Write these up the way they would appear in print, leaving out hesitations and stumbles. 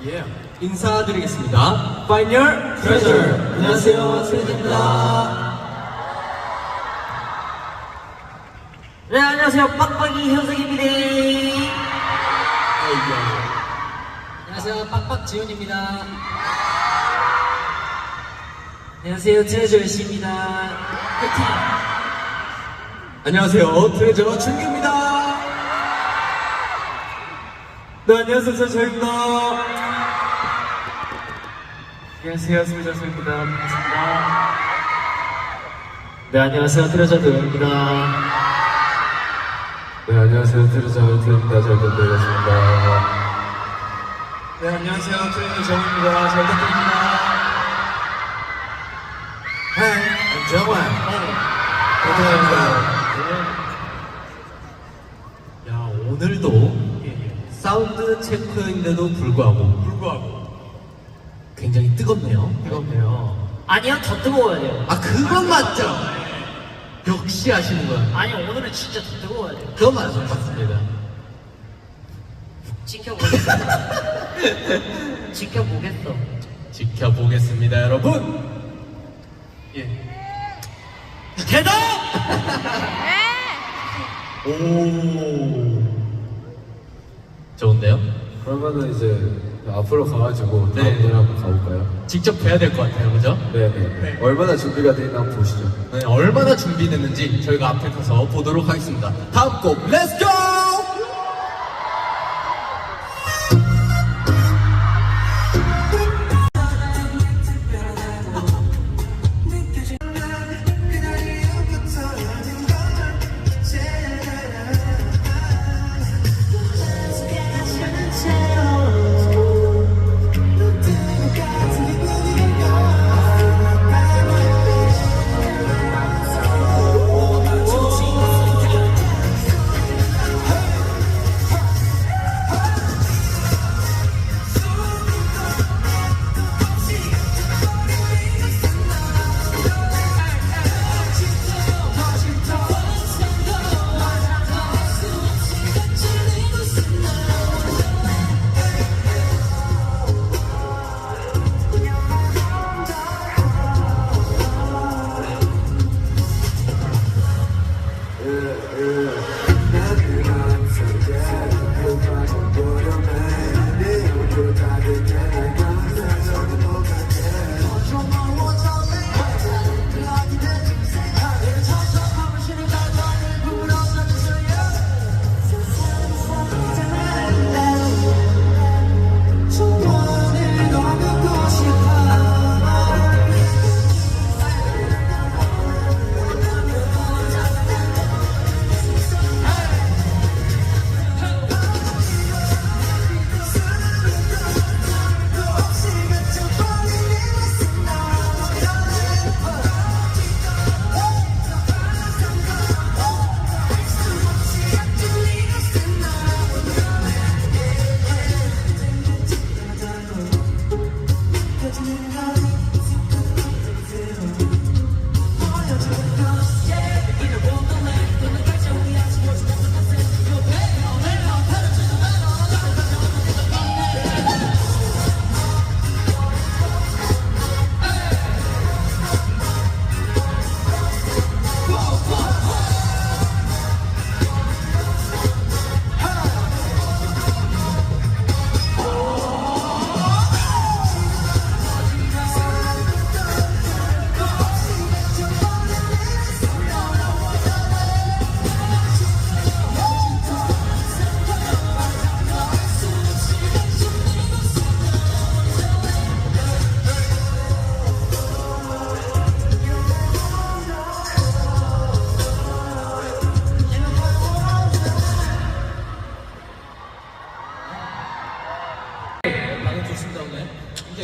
예. 인사드리겠습니다. Find Your Treasure. 안녕하세요, 트레저입니다. 네, 안녕하세요. 빡빡이 현석입니다. 안녕하세요, 빡빡 지훈입니다. 안녕하세요. 트레저 열시입니다. 화이팅! 안녕하세요, 트레저 준규입니다. 네, 안녕하세요, 트레저입니다. 안녕하세요, 트레저입니다. 반갑습니다. 네, 안녕하세요. 트레저 도현입니다. 네, 안녕하세요, 트레저 트레입니다. 잘 부탁드리겠습니다. 네, 안녕하세요, 트레저 정입니다. 잘 부탁드립니다. Hi, I'm 정환. 감사합니다. 야, 오늘도 사운드 체크인데도 불구하고 굉장히 뜨겁네요. 아니요, 더 뜨거워야 돼요. 아, 그건 맞죠? 역시 아시는 거야. 아니, 오늘은 진짜 더 뜨거워야 돼요. 그건 맞습니다. 지켜보겠어. 지켜보겠어. 지켜보겠습니다, 여러분. 예. 대답! 오. 좋은데요? 그러면은 이제 앞으로 가가지고 다음 네. 노래 한번 가볼까요? 직접 뵈야 될 것 같아요, 그죠? 네네. 얼마나 준비가 돼 있나 한번 보시죠. 네, 얼마나 준비됐는지 저희가 앞에 가서 보도록 하겠습니다. 다음 곡, Let's go!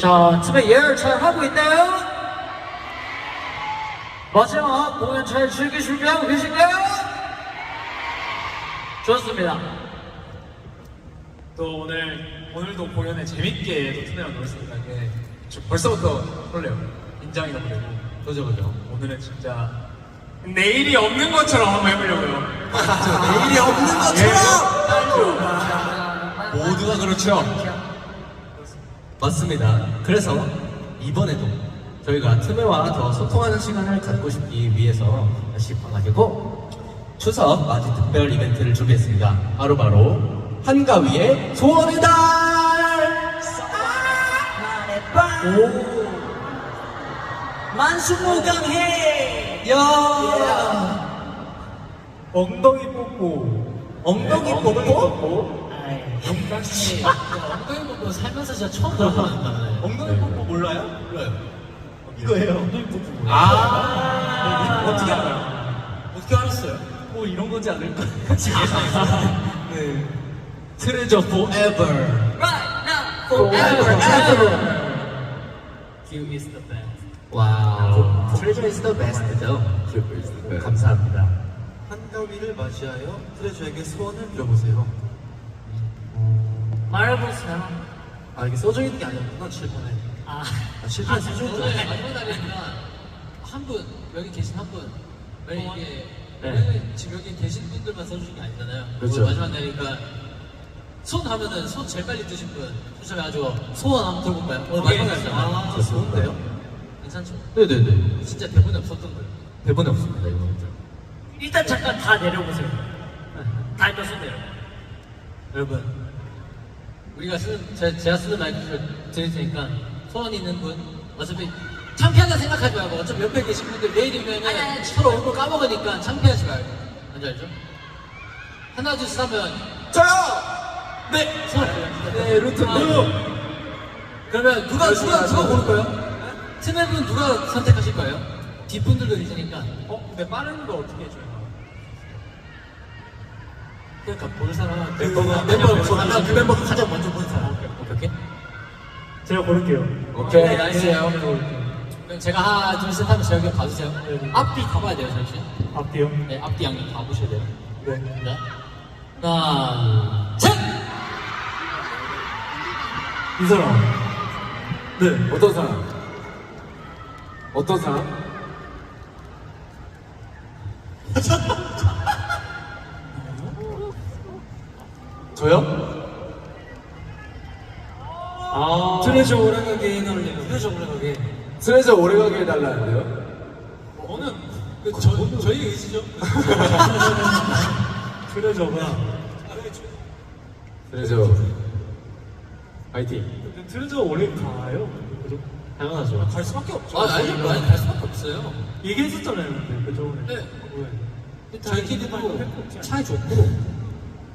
자, 집에 예열 잘 하고 있나요? 마지막 공연 잘 즐길 준비하고 계신가요? 좋습니다. 또 오늘도 공연에 재밌게 또 투네랑 놀았습니다. 벌써부터 설레요. 긴장이 너무 되고. 그죠. 오늘은 진짜 내일이 없는 것처럼 한번 해보려고요. 내일이 없는 것처럼! 예. 모두가 그렇죠. 맞습니다. 그래서 이번에도 저희가 트메와 더 소통하는 시간을 갖고 싶기 위해서 싶어가지고 추석 맞이 특별 이벤트를 준비했습니다. 바로바로 한가위의 소원의 달! 오. 만수무강해. 야. 엉덩이 뽀뽀. 엉덩이 뽀뽀? 엉덩이 뽀뽀 살면서 진짜 처음 들어보는 단어예요. 엉덩이 뽀뽀 몰라요? 몰라요. 이거예요. 엉덩이 뽀뽀. 어떻게 알아요? 어떻게 알았어요? 뭐 이런 거지 않을까? 네. 트레저 forever. Right now, forever, ever. You is the best. 와우. 트레저 is the best죠. 감사합니다. 한가위를 맞이하여 트레저에게 소원을 빌어보세요. 말해보세요. 아 이게 써져 있는 게 아니었구나 칠판에. 아, 칠판에 써져 있는 오늘 거. 마지막 날이니까 한 분, 여기 계신 한 분, 왜 이게 네. 왜 지금 여기 계신 분들만 써주신 게 아니잖아요. 그렇죠. 오늘 마지막 날이니까 손 하면은 손 제일 빨리 뜨신 분 추첨해가지고 소원 한번 들어볼까요? 오늘 마지막 날이잖아요. 저 좋은데요? 괜찮죠? 네네네. 진짜 대본에 없었던 거예요. 대본에 없습니다, 이거. 일단 잠깐 다 내려보세요. 다 일단 손 내려. 여러분, 우리가 제가 쓰는 마이크를 드릴 테니까 소원 있는 분 어차피 창피하다 생각하지 말고 어차피 옆에 계신 분들 내일이면 서로 얼굴 까먹으니까 창피하지 말고 뭔지 알죠? 하나 둘 셋 하면 저요. 네! 소원 네 루트. 그러면 누가 고를 거예요? 팀맵은 누가 선택하실 거예요? 뒷분들도 있으니까 근데 빠른 거 어떻게 해줘요? 그러니까 볼 사람 멤버가 그 멤버가 가장 먼저 본 사람 오케이? 제가 고를게요. 오케이 나이스요 그럼 제가 하나 둘 셋 하면 제가 여기 봐주세요 앞뒤 가봐야 돼요 잠시 앞뒤요? 네 앞뒤 양옆 가보셔야 돼요 네. 자 하나 셋! 이 사람. 네. 어떤 사람? 어떤 사람? 저요? 아. 트레저 오래가게 해달래요. 트레저 오래가게. 트레저 오래가게 해달라는데요? 오늘 저희 의지죠 트레저가. 트레저 파이팅. 근데 트레저 오래 가요? 그죠? 당연하죠. 갈 수밖에 없죠 아니 갈 수밖에 없어요 얘기했었잖아요, 근데 그죠? 네 저희끼리도 차이 좋고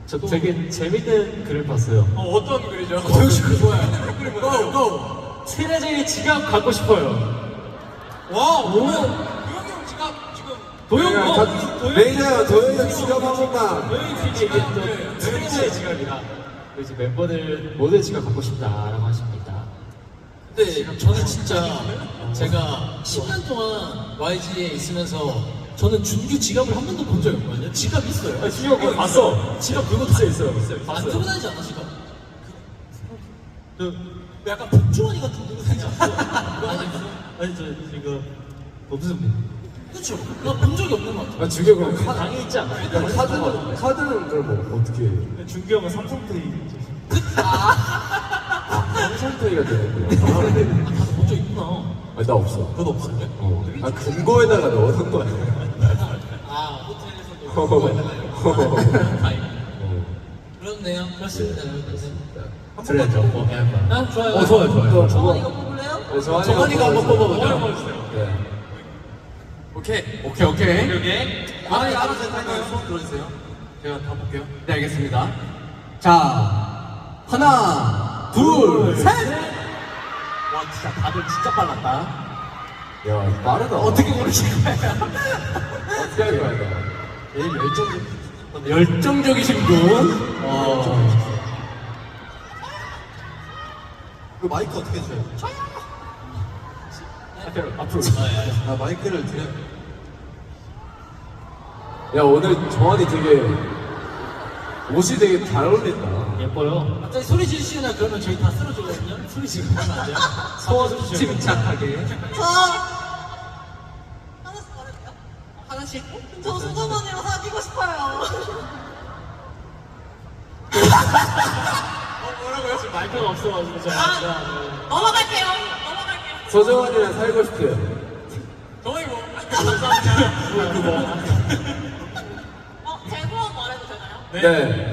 저 되게 재밌는 글을 봤어요. 어떤 글이죠? 도영 씨 그거 좋아요 고! 트레저의 지갑 갖고 싶어요. 와우 도영이 형 지갑 지금 도영 매니저 도영이 형 지갑 한 번만. 이게 또 트레저의 지갑이라. 이제 멤버들 모두 지갑 갖고 싶다라고 하십니다. 근데 저는 진짜 제가 10년 동안 YG에 있으면서 저는 준규 지갑을 한 번도 본 적이 없거든요. 지갑 있어요. 준규 그거 봤어. 지갑 그거 있어요. 안 들고 다니지 않아 지갑? 약간 복주머니 같은 거 들고 다니지 않아요? 아니 저 지금 없습니다. 그쵸? 나 본 적이 없는 것 같아. 아 준규 그럼 방에 있지 않아요? 카드는 그럼 뭐 어떻게? 근데 준규 형은 삼성페이. 삼성페이가 되는구나. 다들 본 적 있구나. 아니 나 없어. 그건 없었네? 아 금고에다가 넣어놓은 거야. 아, 호텔에서도 다행이네. 그렇네요. 그렇습니다. 트레저 forever. 아, 좋아요. 좋아요. 정원이가 뽑을래요? 네, 정원이가 한번 뽑아보죠. 네. 오케이. 여기. 아니 알아서 할까요? 손 들어주세요. 제가 다 볼게요. 네, 알겠습니다. 자, 하나, 둘, 셋! 와, 진짜 다들 진짜 빨랐다. 야 빠르다. 어떻게 고르실 거예요? 어떻게 할 거야 너? 제일 열정적이신 분. 그 마이크 어떻게 줘요? 앞으로. 아 마이크를 드려. 야 오늘 정환이 되게 옷이 되게 잘 어울린다. 예뻐요. 갑자기 소리 지르시나 그러면 저희 다 쓰러지거든요. 소리 지르면 안 돼요. 소원 침착하게. 하나씩 말해요? 하나씩? 저 소감언니랑 사귀고 싶어요. 뭐라고요? 지금 마이크가 없어가지고 넘어갈게요. 서정환이랑 살고 싶대요. 정원이 뭐? 제보 말해도 되나요? 네.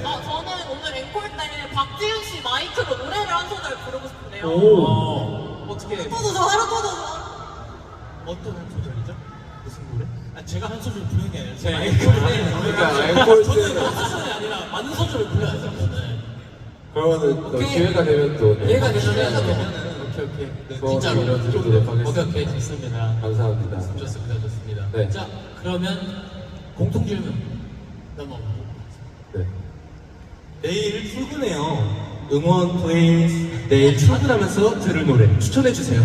저는 오늘 앵콜 때 박지윤 씨 마이크로 노래를 한 소절 부르고 싶은데요. 어떻게 터져서 하루 터져서. 어떤 한 소절이죠? 무슨 노래? 아 제가 한 소절 부르는 게 아니라 네. 제가 앵콜 때 그러니까 앵콜 저는 때 한 소절이 아니라 많은 소절을 불러야죠. 저는. 그러면은 또 오케이. 기회가 되면 또 네. 얘가 되면은 오케이. 네, 뭐 진짜로 이뤄드리도록 하겠습니다. 오케이 좋습니다. 감사합니다. 좋습니다. 네. 자 그러면 공통 질문 넘어가고 네. 내일 출근해요. 응원 플레이 내일 출근하면서 들을 노래 추천해 주세요.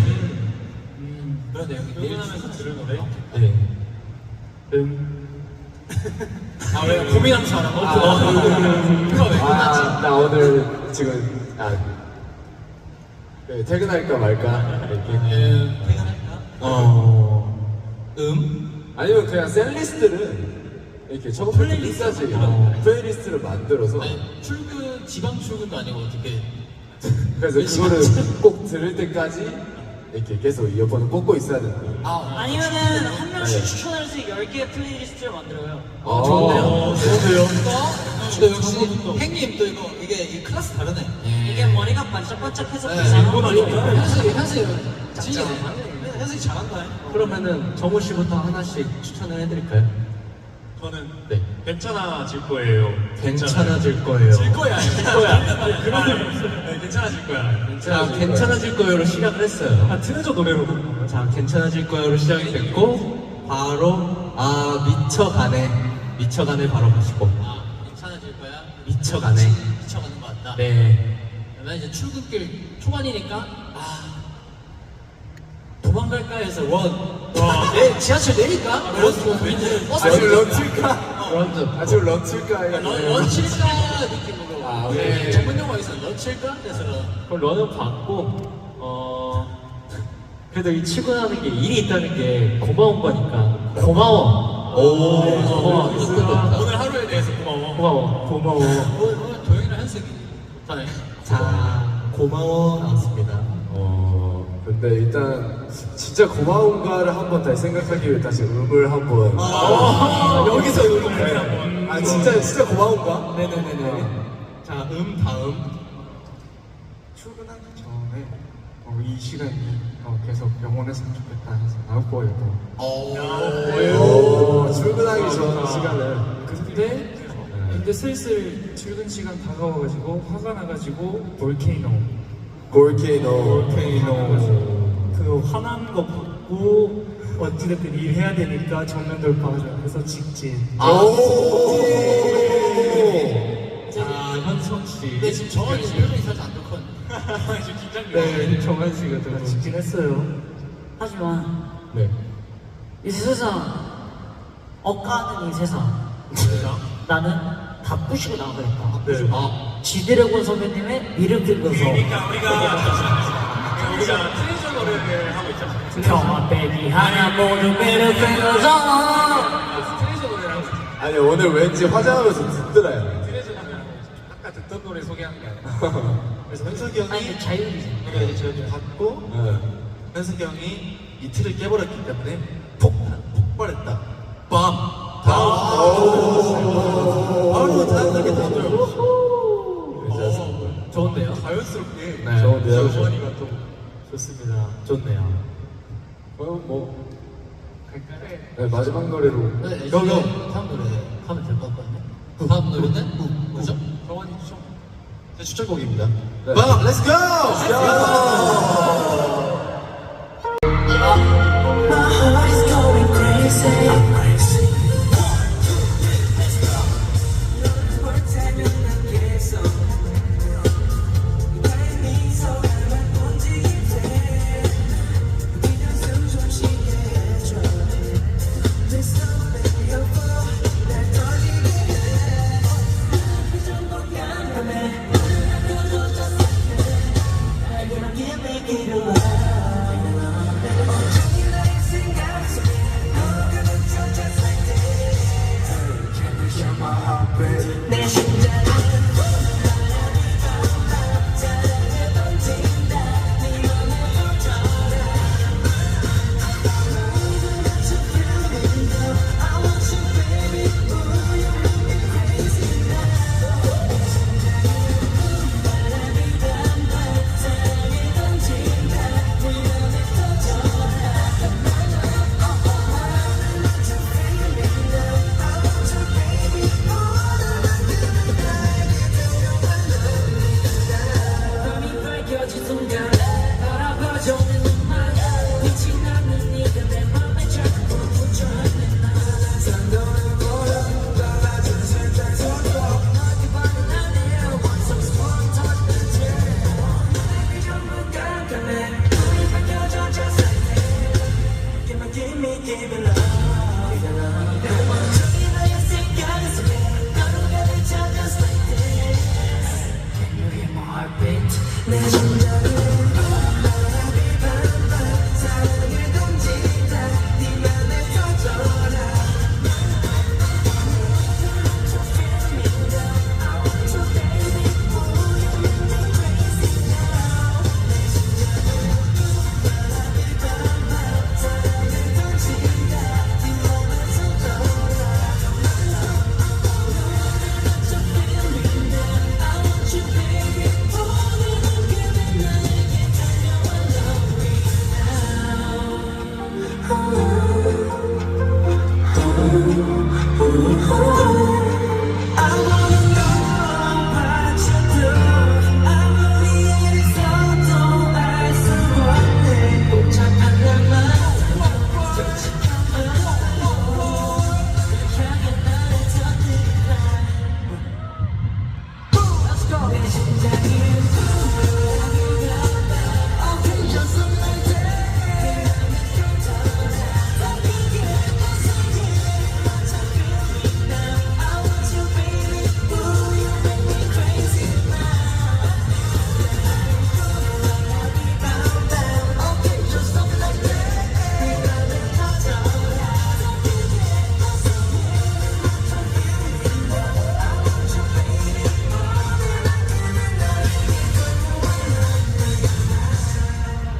그런 내용이 출근하면서 들을 노래? 네. 아왜 고민하면서 하는 거? 그거 왜 끝났지? 나 오늘 지금 네, 퇴근할까 말까 이렇게. 퇴근할까? 아니면 그냥 셀리스트를 이렇게 플레이리스트까지 플레이리스트를 만들어서 아니, 출근 지방 출근도 아니고 어떻게 그래서 그거를 꼭 들을 때까지 이렇게 계속 이어폰을 꽂고 있어야 된다. 아니면은 한 명씩 추천할 수 있는 10개의 플레이리스트를 만들어요. 좋은데요? 근데 역시 행님 또 이게 클래스 다르네. 이게 머리가 반짝반짝해서 네. 그렇잖아. 현석이 잘한다. 그러면은 정우 씨부터 하나씩 추천을 해드릴까요? 저는 네. 괜찮아질 거예요. 괜찮아질 거예요. 질 거야. 질 거야. 그런 괜찮아질 거야. 자, 괜찮아질 거예요로 시작을 했어요. 아 트레저 노래로. 자, 괜찮아질 거예요로 시작이 됐고 바로 미쳐가네 바로 가시고 괜찮아질 거야. 미쳐가네. 미쳐가는 것 같다. 네. 그러면 이제 출근길 초반이니까 도망갈까 해서 지하철 내릴까? 아주 런칠까? 아주 런칠까? 런칠까 느낌으로. 아, 오케이. 전문 용어가 있어. 런칠까? 그래서 그럼 런은 받고 그래도 이 출근하는 게 일이 있다는 게 고마운 거니까 고마워. 고마워. 오늘 하루에 대해서 고마워. 오늘 도영이랑 현석이 좋다네. 자, 고마워 나왔습니다. 근데 일단 진짜 고마운가를 한번 다시 생각하기 위해 다시 음을 한번. 여기서 음을 한번. 아 진짜 고마운가? 네네네네. 자, 다음. 출근하기 전에 이 시간이 계속 영원했으면 좋겠다 해서 나올 거예요. 오, 출근하기 전 시간을. 근데 슬슬 출근 시간 다가와가지고 화가 나가지고 볼케이노 볼케이노. 그 화난 거 받고 어찌됐든 일해야 되니까 정면 돌파하자. 그래서 직진. 자, 현성 씨. 근데 지금 정원이 표정이 살짝 안 좋거든. 지금 긴장 중. 네, 정한 씨가 제가 직진했어요. 하지만 네. 이 세상 억까는 이 세상 나는 다 부시고 나가겠다. 네. 지드래곤 선배님의 미를 끌면서 그러니까 우리가 트레저 노래를 하고 있잖아. 평화 빼기 하나 모두 미를 끌면서 트레저 노래를 하고 있잖아. 아니 오늘 왠지 화장하면서 듣더라요. 트레저 노래 아까 듣던 노래 소개하는 게 아니라. 그래서 현석이 형이 아니 자유이지. 노래가 이제 제가 좀 받고 네. 현석이 형이 이틀을 깨버렸기 때문에 폭발했다. 바로 다음 날에 나오더라고요. 좋은데요? 자연스럽게 네. 좋은데요? 정원이가 또 좋습니다. 좋네요. 뭐 네, 마지막 노래로. 네, 이거 다음 노래 하면 될 것 같거든요. 다음 노래는 뭐죠? 정원이 추천. 제 추천곡입니다. 네. 밥, 렛츠 고!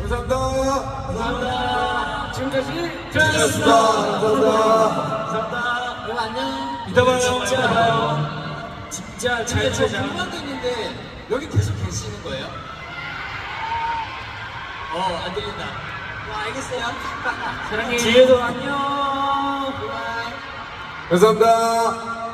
감사합니다. 감사합니다. 지금까지 감사합니다. 감사합니다. 여러분 안녕. 이따 봐요. 진짜 봐요. 진짜 잘 근데 저 찾아. 궁금한 게 있는데 여기 계속 계시는 거예요? 안 들린다. 알겠어요. 사랑해. 뒤에도 안녕. 바이바이. 감사합니다.